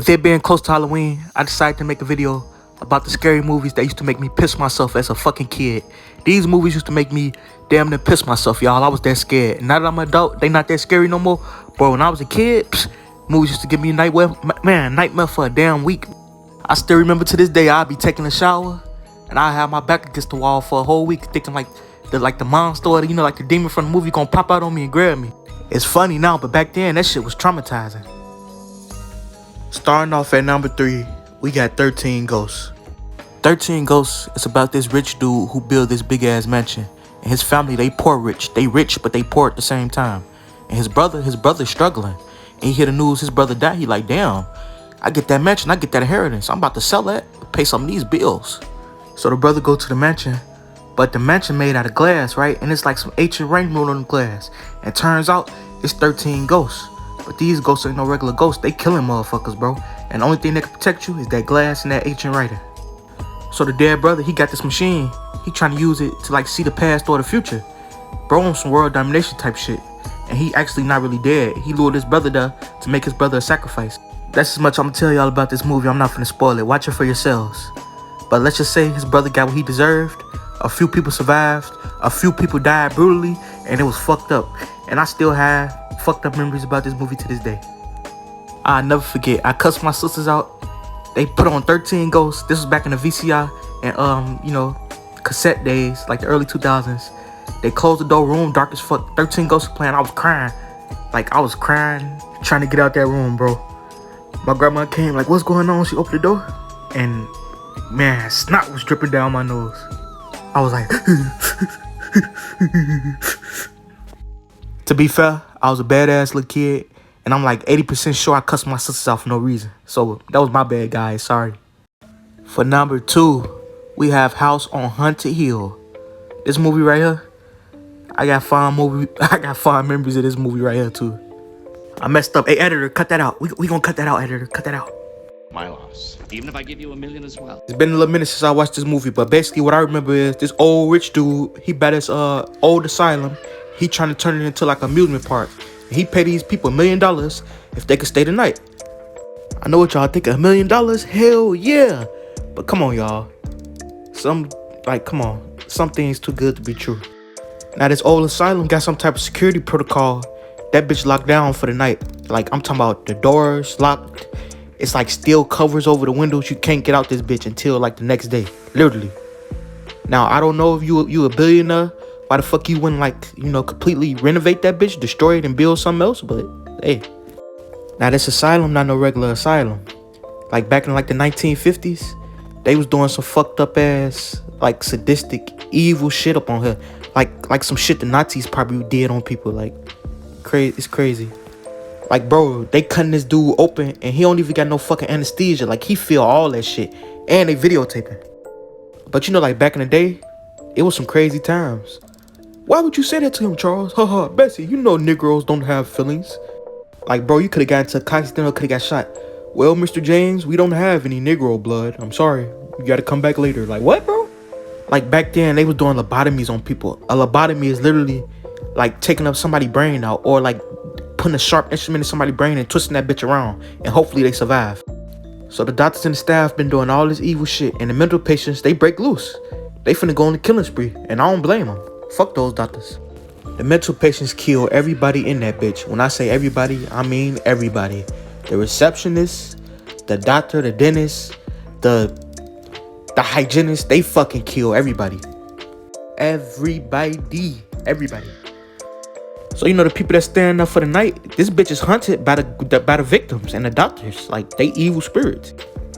With it being close to Halloween, I decided to make a video about the scary movies that used to make me piss myself as a fucking kid. These movies used to make me damn near piss myself, y'all. I was that scared. Now that I'm an adult, they not that scary no more. But when I was a kid, movies used to give me a nightmare for a damn week. I still remember to this day, I'd be taking a shower and I have my back against the wall for a whole week, thinking like the monster, or, like the demon from the movie gonna pop out on me and grab me. It's funny now, but back then that shit was traumatizing. Starting off at number 3, we got 13 Ghosts. 13 Ghosts is about this rich dude who built this big ass mansion. And his family, they poor rich. They rich, but they poor at the same time. And his brother's struggling. And he hear the news his brother died. He like, damn, I get that mansion, I get that inheritance. I'm about to sell that, pay some of these bills. So the brother go to the mansion, but the mansion made out of glass, right? And it's like some ancient rainbow on the glass. And turns out it's 13 ghosts. But these ghosts ain't no regular ghosts. They killing motherfuckers, bro. And the only thing that can protect you is that glass and that ancient writing. So the dead brother, he got this machine. He trying to use it to like see the past or the future. Bro on some world domination type shit. And he actually not really dead. He lured his brother there to make his brother a sacrifice. That's as much I'm gonna tell y'all about this movie. I'm not finna spoil it. Watch it for yourselves. But let's just say his brother got what he deserved. A few people survived. A few people died brutally. And it was fucked up. And I still have fucked up memories about this movie to this day. I'll never forget. I cussed my sisters out. They put on 13 Ghosts. This was back in the VCR and cassette days, like the early 2000s. They closed the door, room dark as fuck. 13 Ghosts playing. I was crying. Like I was crying, trying to get out that room, bro. My grandma came, like, what's going on? She opened the door, and man, snot was dripping down my nose. I was like, to be fair, I was a badass little kid, and I'm like 80% sure I cussed my sisters out for no reason. So that was my bad, guys. Sorry. For number 2, we have House on Haunted Hill. This movie right here, I got fond memories of this movie right here too. I messed up. Hey, editor, cut that out. We gonna cut that out, editor. Cut that out. My loss. Even if I give you $1 million as well. It's been a little minute since I watched this movie, but basically what I remember is this old rich dude, he bought this old asylum. He trying to turn it into like an amusement park. And he paid these people $1 million if they could stay the night. I know what y'all think, $1 million? Hell yeah. But come on, y'all. Some things too good to be true. Now this old asylum got some type of security protocol. That bitch locked down for the night. Like, I'm talking about the doors locked. It's like steel covers over the windows. You can't get out this bitch until like the next day. Literally. Now, I don't know if you a billionaire. Why the fuck you wouldn't completely renovate that bitch, destroy it and build something else? But hey. Now this asylum not no regular asylum. Like back in like the 1950s, they was doing some fucked up ass, like sadistic, evil shit up on her. Like some shit the Nazis probably did on people. Like, crazy. It's crazy. Like, bro, they cutting this dude open and he don't even got no fucking anesthesia. Like, he feel all that shit. And they videotaping. But like back in the day, it was some crazy times. Why would you say that to him, Charles? Haha, Bessie, you know Negroes don't have feelings. Like, bro, you could have got into a car accident or could have got shot. Well, Mr. James, we don't have any Negro blood. I'm sorry. You got to come back later. Like, what, bro? Like, back then, they was doing lobotomies on people. A lobotomy is literally, like, taking up somebody's brain out or, like, putting a sharp instrument in somebody's brain and twisting that bitch around. And hopefully they survive. So the doctors and the staff been doing all this evil shit. And the mental patients, they break loose. They finna go on the killing spree. And I don't blame them. Fuck those doctors. The mental patients kill everybody in that bitch. When I say everybody, I mean everybody. The receptionist, the doctor, the dentist, the hygienist, they fucking kill everybody. Everybody. So the people that stand up for the night, this bitch is hunted by the victims and the doctors. Like, they evil spirits.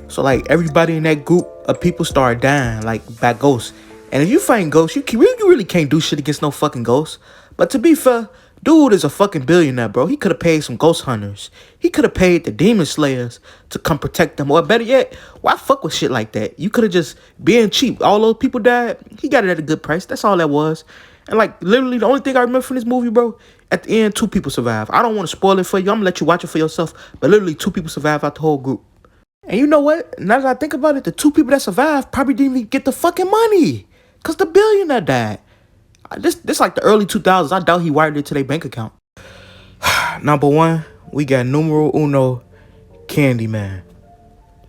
So like everybody in that group of people start dying like by ghosts. And if you fight ghosts, you really can't do shit against no fucking ghosts. But to be fair, dude is a fucking billionaire, bro. He could have paid some ghost hunters. He could have paid the demon slayers to come protect them. Or better yet, why fuck with shit like that? You could have just been cheap. All those people died. He got it at a good price. That's all that was. And like literally the only thing I remember from this movie, bro, at the end, 2 people survive. I don't want to spoil it for you. I'm gonna let you watch it for yourself. But literally 2 people survive out the whole group. And you know what? Now that I think about it, the 2 people that survived probably didn't even get the fucking money. Because the billionaire died. This like the early 2000s. I doubt he wired it to their bank account. Number 1, we got numero uno, Candyman.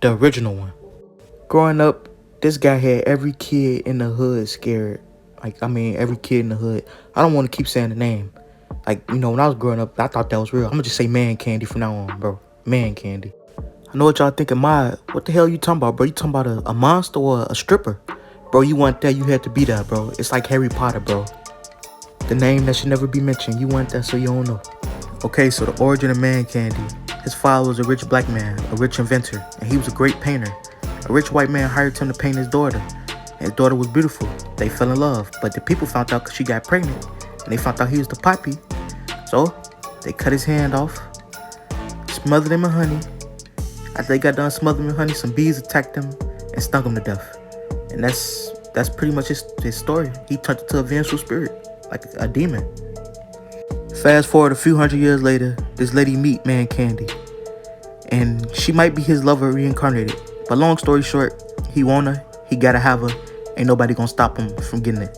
The original one. Growing up, this guy had every kid in the hood scared. Every kid in the hood. I don't want to keep saying the name. When I was growing up, I thought that was real. I'm gonna just say Man Candy from now on, bro. Man Candy. I know what y'all thinking, what the hell you talking about, bro? You talking about a monster or a stripper? Bro, you want that, you had to be that, bro. It's like Harry Potter, bro. The name that should never be mentioned. You want that, so you don't know. Okay, so the origin of Man Candy. His father was a rich black man, a rich inventor, and he was a great painter. A rich white man hired him to paint his daughter. And his daughter was beautiful. They fell in love, but the people found out because she got pregnant, and they found out he was the poppy. So they cut his hand off, smothered him in honey. After they got done smothering him in honey, some bees attacked him and stung him to death. And that's pretty much his story. He turned into a vengeful spirit, like a demon. Fast forward a few hundred years later, this lady meet Man Candy. And she might be his lover reincarnated. But long story short, he want her, he gotta have her. Ain't nobody gonna stop him from getting it.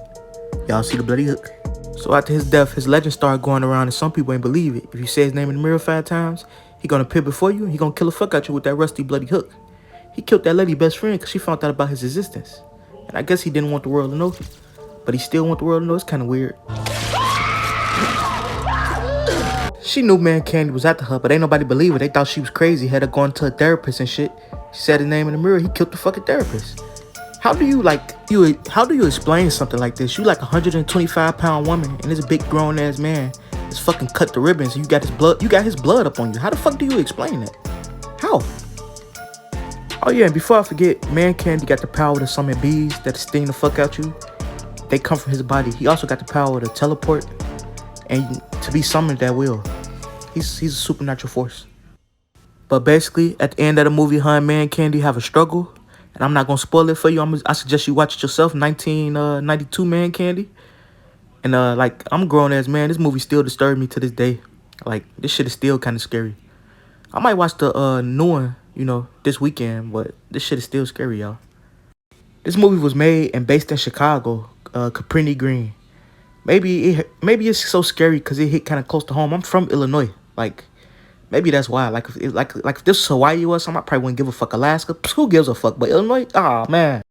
Y'all see the bloody hook? So after his death, his legend started going around and some people ain't believe it. If you say his name in the mirror 5 times, he gonna appear before you and he gonna kill the fuck out you with that rusty bloody hook. He killed that lady best friend because she found out about his existence. And I guess he didn't want the world to know. But he still want the world to know. It's kind of weird. She knew Man Candy was after her, but ain't nobody believe her. They thought she was crazy, had her going to a therapist and shit. She said his name in the mirror, he killed the fucking therapist. How do you explain something like this? You like a 125-pound woman and this big grown ass man is fucking cut the ribbons and you got his blood up on you. How the fuck do you explain that? How? Oh yeah, and before I forget, Man Candy got the power to summon bees that sting the fuck out you. They come from his body. He also got the power to teleport and to be summoned at will. He's a supernatural force. But basically, at the end of the movie, her and Man Candy have a struggle. And I'm not going to spoil it for you. I suggest you watch it yourself, 1992 Man Candy. And I'm a grown ass man. This movie still disturbs me to this day. This shit is still kind of scary. I might watch the new one, this weekend. But this shit is still scary, y'all. This movie was made and based in Chicago, Cabrini Green. Maybe it's so scary because it hit kind of close to home. I'm from Illinois. Maybe that's why. If this was Hawaii or something, I probably wouldn't give a fuck. Alaska, who gives a fuck? But Illinois, man.